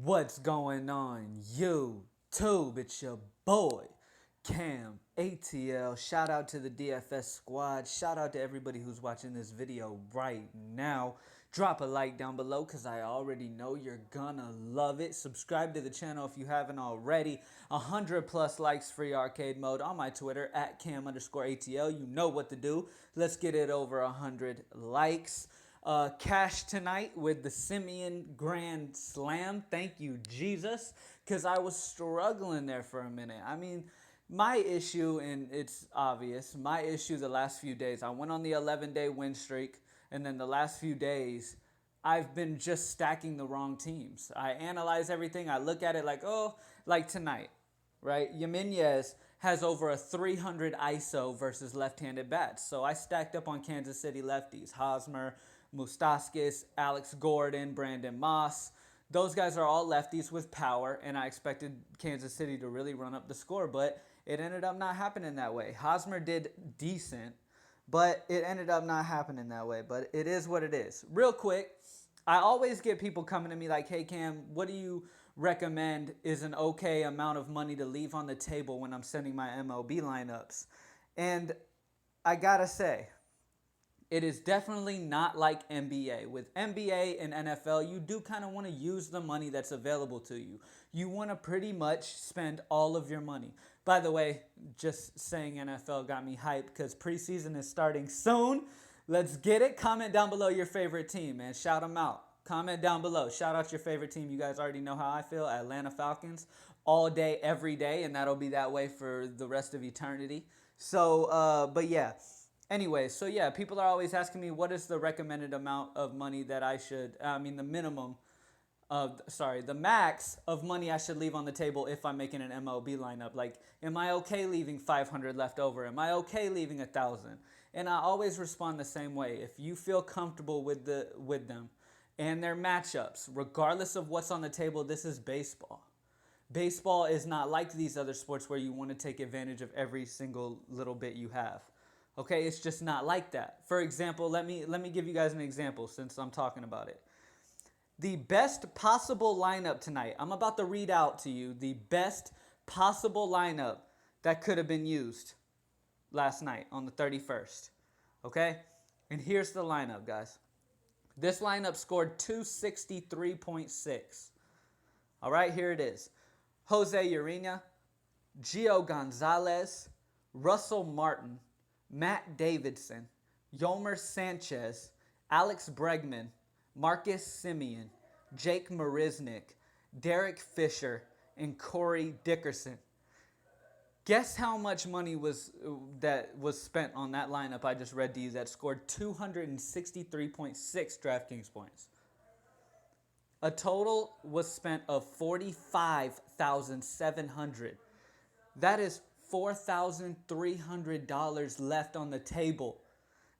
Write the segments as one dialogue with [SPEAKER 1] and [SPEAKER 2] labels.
[SPEAKER 1] What's going on, YouTube? It's your boy, Cam ATL. Shout out to the DFS squad. Shout out to everybody who's watching this video right now. Drop a like down below because I already know you're gonna love it. Subscribe to the channel if you haven't already. 100 plus likes free arcade mode on my Twitter at Cam_ATL. You know what to do. Let's get it over 100 likes. Cash tonight with the Semien Grand Slam. Thank you, Jesus, because I was struggling there for a minute. I mean, my issue, and it's obvious, my issue the last few days, I went on the 11-day win streak, and then the last few days, I've been just stacking the wrong teams. I analyze everything. I look at it like, oh, like tonight, right? Jimenez has over a 300 ISO versus left-handed bats. So I stacked up on Kansas City lefties. Hosmer, Mustaskis, Alex Gordon, Brandon Moss. Those guys are all lefties with power, and I expected Kansas City to really run up the score, but it ended up not happening that way. Hosmer did decent, but it ended up not happening that way. But it is what it is. Real quick, I always get people coming to me like, hey, Cam, what do you recommend is an okay amount of money to leave on the table when I'm sending my MLB lineups? And I got to say, it is definitely not like NBA. With NBA and NFL, you do kind of want to use the money that's available to you. You want to pretty much spend all of your money. By the way, just saying NFL got me hyped because preseason is starting soon. Let's get it. Comment down below your favorite team, man. Shout them out. Comment down below. Shout out your favorite team. You guys already know how I feel. Atlanta Falcons all day, every day, and that'll be that way for the rest of eternity. So, but yeah. Anyway, so yeah, people are always asking me what is the recommended amount of money that I should, the max of money I should leave on the table if I'm making an MLB lineup. Like, am I okay leaving 500 left over? Am I okay leaving 1,000? And I always respond the same way. If you feel comfortable with them and their matchups, regardless of what's on the table, this is baseball. Baseball is not like these other sports where you want to take advantage of every single little bit you have. Okay, it's just not like that. For example, let me give you guys an example since I'm talking about it. The best possible lineup tonight. I'm about to read out to you the best possible lineup that could have been used last night on the 31st. Okay? And here's the lineup, guys. This lineup scored 263.6. All right, here it is. Jose Urena, Gio Gonzalez, Russell Martin, Matt Davidson, Yomer Sanchez, Alex Bregman, Marcus Semien, Jake Marisnick, Derek Fisher, and Corey Dickerson. Guess how much money was spent on that lineup I just read to you that scored 263.6 DraftKings points? A total was spent of $45,700. That is $4,300 left on the table.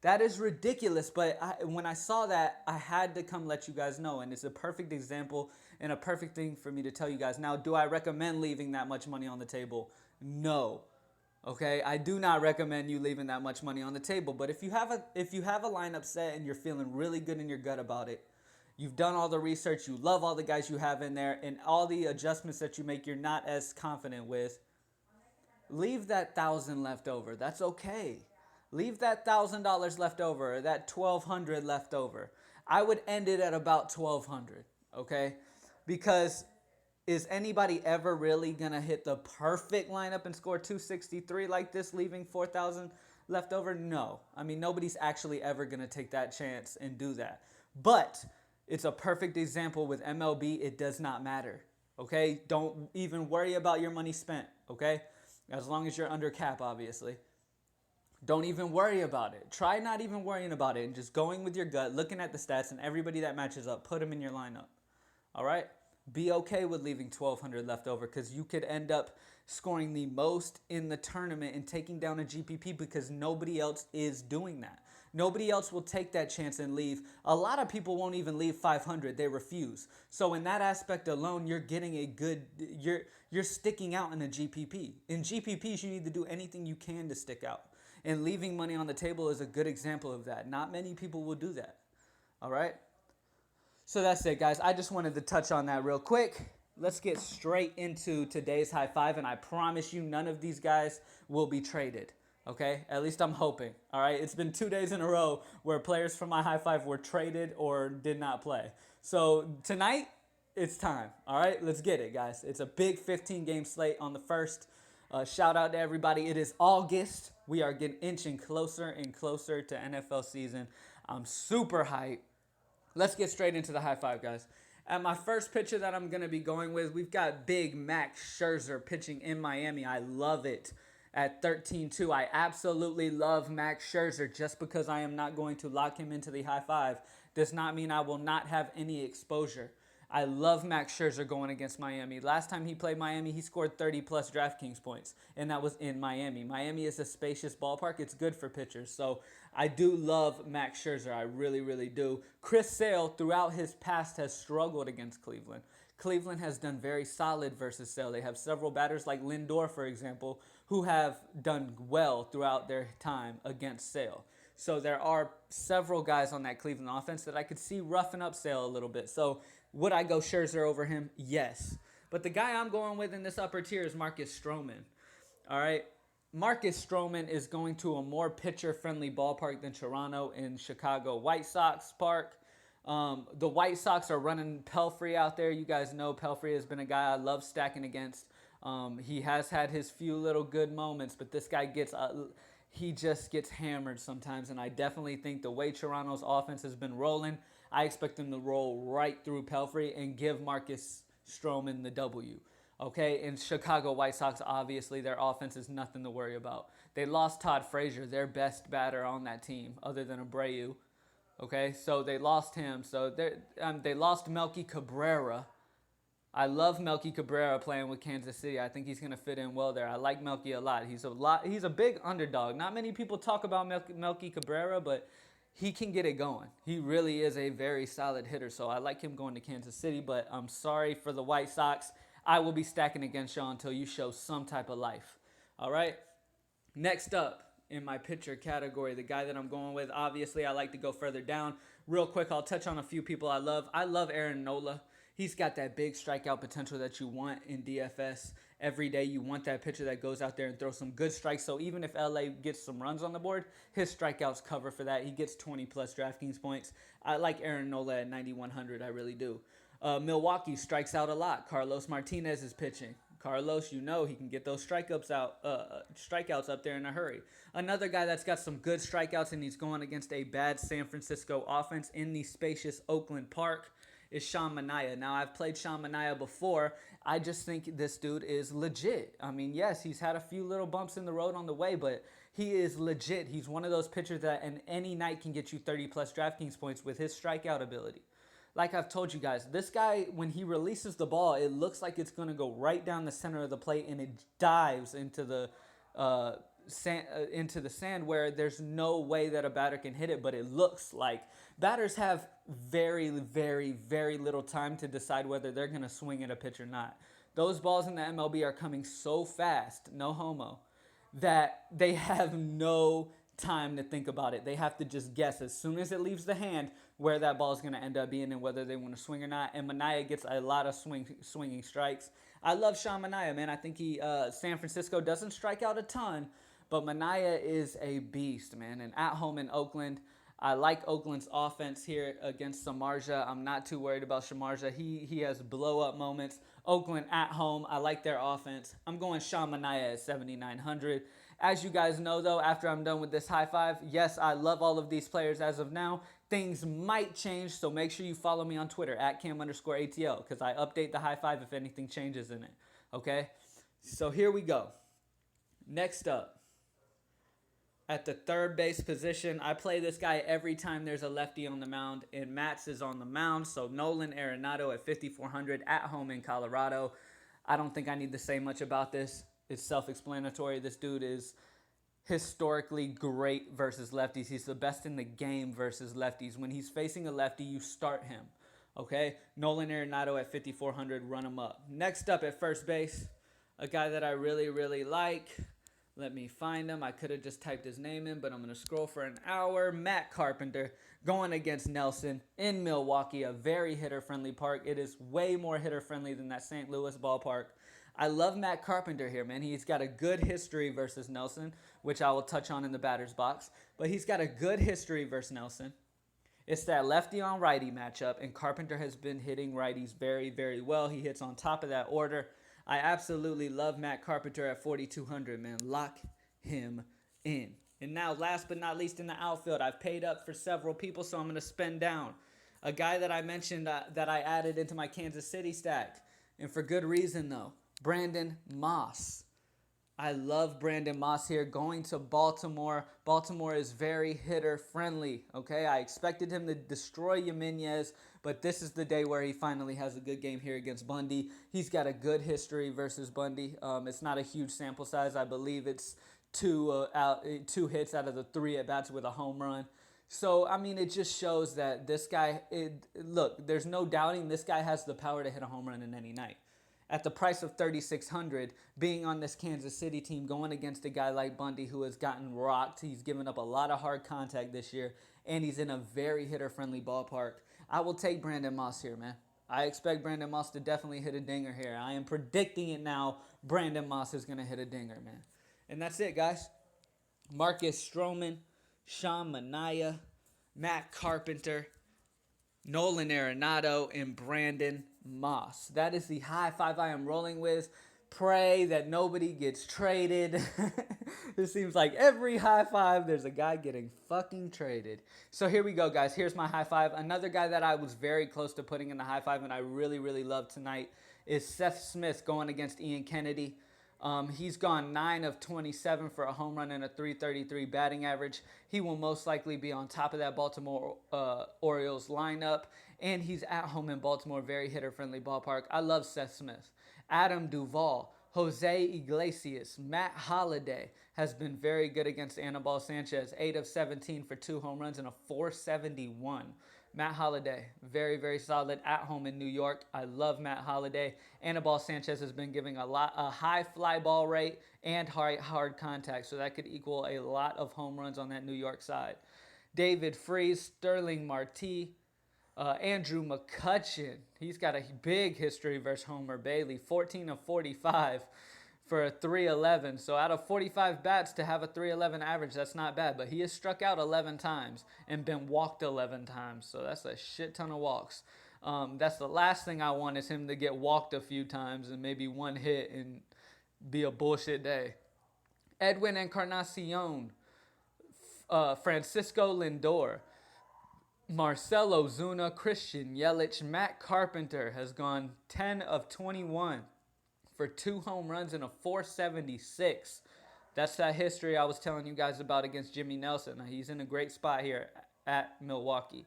[SPEAKER 1] That is ridiculous, but when I saw that, I had to come let you guys know, and it's a perfect example and a perfect thing for me to tell you guys. Now, do I recommend leaving that much money on the table? No. Okay, I do not recommend you leaving that much money on the table, but if you have a lineup set and you're feeling really good in your gut about it, you've done all the research, you love all the guys you have in there, and all the adjustments that you make you're not as confident with, leave that 1,000 left over. That's okay. Leave that $1,000 left over, or that 1,200 left over. I would end it at about 1,200, okay? Because is anybody ever really gonna hit the perfect lineup and score 263 like this, leaving 4,000 left over? No. I mean, nobody's actually ever gonna take that chance and do that. But it's a perfect example with MLB. It does not matter, okay? Don't even worry about your money spent, okay? As long as you're under cap, obviously. Don't even worry about it. Try not even worrying about it and just going with your gut, looking at the stats, and everybody that matches up, put them in your lineup. All right? Be okay with leaving 1,200 left over because you could end up scoring the most in the tournament and taking down a GPP because nobody else is doing that. Nobody else will take that chance and leave. A lot of people won't even leave 500. They refuse. So in that aspect alone, you're getting a good, you're sticking out in a GPP. In GPPs, you need to do anything you can to stick out. And leaving money on the table is a good example of that. Not many people will do that. All right? So that's it, guys. I just wanted to touch on that real quick. Let's get straight into today's high five, and I promise you none of these guys will be traded. Okay? At least I'm hoping. All right? It's been 2 days in a row where players from my high five were traded or did not play. So tonight, it's time. All right? Let's get it, guys. It's a big 15-game slate on the first. Shout out to everybody. It is August. We are getting inching closer and closer to NFL season. I'm super hyped. Let's get straight into the high five, guys. At my first pitcher that I'm going to be going with, we've got big Max Scherzer pitching in Miami. I love it at 13-2. I absolutely love Max Scherzer. Just because I am not going to lock him into the high five does not mean I will not have any exposure. I love Max Scherzer going against Miami. Last time he played Miami, he scored 30-plus Draftkings points, and that was in Miami. Miami is a spacious ballpark. It's good for pitchers. So I do love Max Scherzer. I really, really do. Chris Sale, throughout his past, has struggled against Cleveland. Cleveland has done very solid versus Sale. They have several batters like Lindor, for example, who have done well throughout their time against Sale. So there are several guys on that Cleveland offense that I could see roughing up Sale a little bit. So would I go Scherzer over him? Yes. But the guy I'm going with in this upper tier is Marcus Stroman. All right. Marcus Stroman is going to a more pitcher-friendly ballpark than Toronto in Chicago White Sox Park. The White Sox are running Pelfrey out there. You guys know Pelfrey has been a guy I love stacking against. He has had his few little good moments, but this guy he just gets hammered sometimes, and I definitely think the way Toronto's offense has been rolling, I expect them to roll right through Pelfrey and give Marcus Stroman the W. Okay, in Chicago White Sox, obviously, their offense is nothing to worry about. They lost Todd Frazier, their best batter on that team, other than Abreu. Okay, so they lost him. So they lost Melky Cabrera. I love Melky Cabrera playing with Kansas City. I think he's going to fit in well there. I like Melky a lot. He's a big underdog. Not many people talk about Melky Cabrera, but he can get it going. He really is a very solid hitter. So I like him going to Kansas City, but I'm sorry for the White Sox. I will be stacking against y'all until you show some type of life. All right? Next up in my pitcher category, the guy that I'm going with, obviously I like to go further down. Real quick, I'll touch on a few people I love. I love Aaron Nola. He's got that big strikeout potential that you want in DFS. Every day you want that pitcher that goes out there and throws some good strikes. So even if LA gets some runs on the board, his strikeouts cover for that. He gets 20-plus DraftKings points. I like Aaron Nola at 9,100. I really do. Milwaukee strikes out a lot. Carlos Martinez is pitching. Carlos, you know he can get those strikeouts up there in a hurry. Another guy that's got some good strikeouts and he's going against a bad San Francisco offense in the spacious Oakland Park is Sean Manaea. Now, I've played Sean Manaea before. I just think this dude is legit. I mean, yes, he's had a few little bumps in the road on the way, but he is legit. He's one of those pitchers that in any night can get you 30-plus DraftKings points with his strikeout ability. Like I've told you guys, this guy, when he releases the ball, it looks like it's going to go right down the center of the plate, and it dives into the sand where there's no way that a batter can hit it, but it looks like batters have very, very, very little time to decide whether they're going to swing at a pitch or not. Those balls in the MLB are coming so fast, no homo, that they have no time to think about it. They have to just guess as soon as it leaves the hand where that ball is going to end up being and whether they want to swing or not. And Manaea gets a lot of swinging strikes. I love Sean Manaea, man. I think San Francisco doesn't strike out a ton, but Manaea is a beast, man. And at home in Oakland, I like Oakland's offense here against Samardzija. I'm not too worried about Samardzija. He has blow-up moments. Oakland at home, I like their offense. I'm going Sean Manaea at 7,900. As you guys know, though, after I'm done with this high five, yes, I love all of these players as of now. Things might change, so make sure you follow me on Twitter, at @Cam_ATL, because I update the high five if anything changes in it, okay? So here we go. Next up, at the third base position, I play this guy every time there's a lefty on the mound, and Matz is on the mound, so Nolan Arenado at 5,400 at home in Colorado. I don't think I need to say much about this. It's self-explanatory. This dude is historically great versus lefties. He's the best in the game versus lefties. When he's facing a lefty, you start him. Okay? Nolan Arenado at 5,400, run him up. Next up at first base, a guy that I really, really like. Let me find him. I could have just typed his name in, but I'm going to scroll for an hour. Matt Carpenter going against Nelson in Milwaukee, a very hitter-friendly park. It is way more hitter-friendly than that St. Louis ballpark. I love Matt Carpenter here, man. He's got a good history versus Nelson, which I will touch on in the batter's box. But he's got a good history versus Nelson. It's that lefty on righty matchup, and Carpenter has been hitting righties very, very well. He hits on top of that order. I absolutely love Matt Carpenter at 4,200, man. Lock him in. And now, last but not least, in the outfield, I've paid up for several people, so I'm going to spend down. A guy that I mentioned that I added into my Kansas City stack, and for good reason, though. Brandon Moss. I love Brandon Moss here going to Baltimore. Baltimore is very hitter friendly, okay? I expected him to destroy Jimenez, but this is the day where he finally has a good game here against Bundy. He's got a good history versus Bundy. It's not a huge sample size. I believe it's two hits out of the 3 at-bats with a home run. So, I mean, it just shows that this guy, look, there's no doubting this guy has the power to hit a home run in any night. At the price of $3,600, being on this Kansas City team, going against a guy like Bundy who has gotten rocked. He's given up a lot of hard contact this year, and he's in a very hitter-friendly ballpark. I will take Brandon Moss here, man. I expect Brandon Moss to definitely hit a dinger here. I am predicting it now. Brandon Moss is going to hit a dinger, man. And that's it, guys. Marcus Stroman, Sean Manaea, Matt Carpenter, Nolan Arenado, and Brandon Moss. That is the high five I am rolling with. Pray that nobody gets traded. It seems like every high five, there's a guy getting fucking traded. So here we go, guys. Here's my high five. Another guy that I was very close to putting in the high five and I really, really love tonight is Seth Smith going against Ian Kennedy. He's gone 9 of 27 for a home run and a .333 batting average. He will most likely be on top of that Baltimore Orioles lineup, and he's at home in Baltimore, very hitter-friendly ballpark. I love Seth Smith. Adam Duvall, Jose Iglesias, Matt Holliday has been very good against Anibal Sanchez, 8 of 17 for 2 home runs and a .471. Matt Holliday, very, very solid at home in New York. I love Matt Holliday. Anibal Sanchez has been giving a high fly ball rate and hard contact, so that could equal a lot of home runs on that New York side. David Freese, Sterling Marte, Andrew McCutchen. He's got a big history versus Homer Bailey, 14 of 45 for a .311. So out of 45 bats to have a .311 average, that's not bad. But he has struck out 11 times and been walked 11 times. So that's a shit ton of walks. That's the last thing I want is him to get walked a few times and maybe one hit and be a bullshit day. Edwin Encarnacion, Francisco Lindor, Marcell Ozuna, Christian Yelich, Matt Carpenter has gone 10 of 21 for 2 home runs and a .476. That's that history I was telling you guys about against Jimmy Nelson. He's in a great spot here at Milwaukee.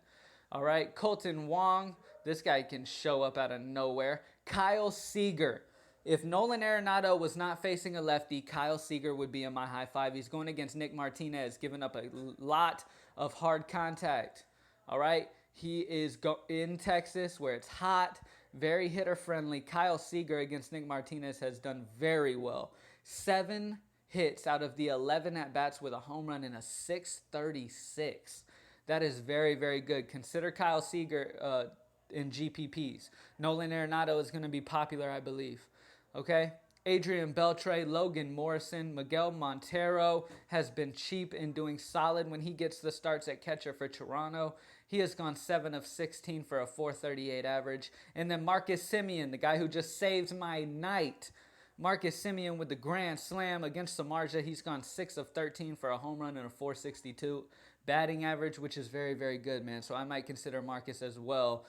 [SPEAKER 1] All right, Colton Wong. This guy can show up out of nowhere. Kyle Seager. If Nolan Arenado was not facing a lefty, Kyle Seager would be in my high five. He's going against Nick Martinez, giving up a lot of hard contact. All right, he is in Texas where it's hot, very hitter-friendly. Kyle Seager against Nick Martinez has done very well. 7 hits out of the 11 at-bats with a home run and a .636. That is very, very good. Consider Kyle Seager in GPPs. Nolan Arenado is going to be popular, I believe. Okay? Adrian Beltre, Logan Morrison, Miguel Montero has been cheap and doing solid when he gets the starts at catcher for Toronto. He has gone 7 of 16 for a .438 average. And then Marcus Semien, the guy who just saved my night. Marcus Semien with the grand slam against Samardzija. He's gone 6 of 13 for a home run and a .462 batting average, which is very, very good, man. So I might consider Marcus as well.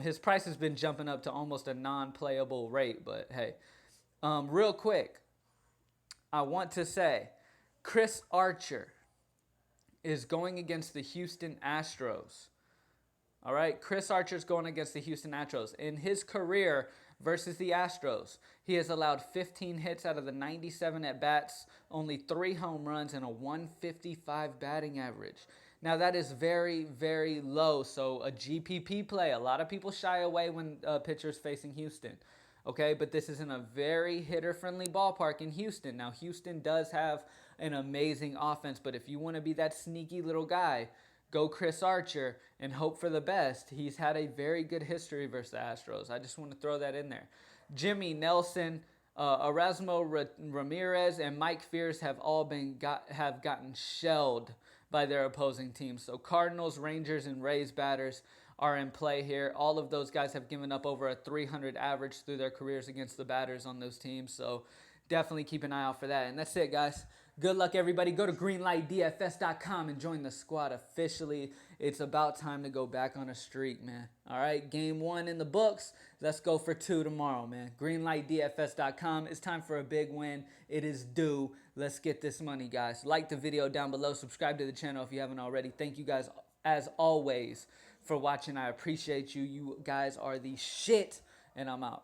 [SPEAKER 1] His price has been jumping up to almost a non-playable rate, but hey. Real quick, I want to say Chris Archer is going against the Houston Astros. All right, Chris Archer's going against the Houston Astros. In his career versus the Astros, he has allowed 15 hits out of the 97 at-bats, only 3 home runs, and a .155 batting average. Now, that is very, very low, so a GPP play. A lot of people shy away when pitchers facing Houston. Okay, but this is in a very hitter-friendly ballpark in Houston. Now, Houston does have an amazing offense, but if you want to be that sneaky little guy, go Chris Archer and hope for the best. He's had a very good history versus the Astros. I just want to throw that in there. Jimmy Nelson, Erasmo Ramirez, and Mike Fierce have all have gotten shelled by their opposing teams. So Cardinals, Rangers, and Rays batters are in play here. All of those guys have given up over a 300 average through their careers against the batters on those teams. So definitely keep an eye out for that. And that's it, guys. Good luck, everybody. Go to greenlightdfs.com and join the squad officially. It's about time to go back on a streak, man. All right, game 1 in the books. Let's go for 2 tomorrow, man. Greenlightdfs.com. It's time for a big win. It is due. Let's get this money, guys. Like the video down below. Subscribe to the channel if you haven't already. Thank you guys, as always, for watching. I appreciate you. You guys are the shit, and I'm out.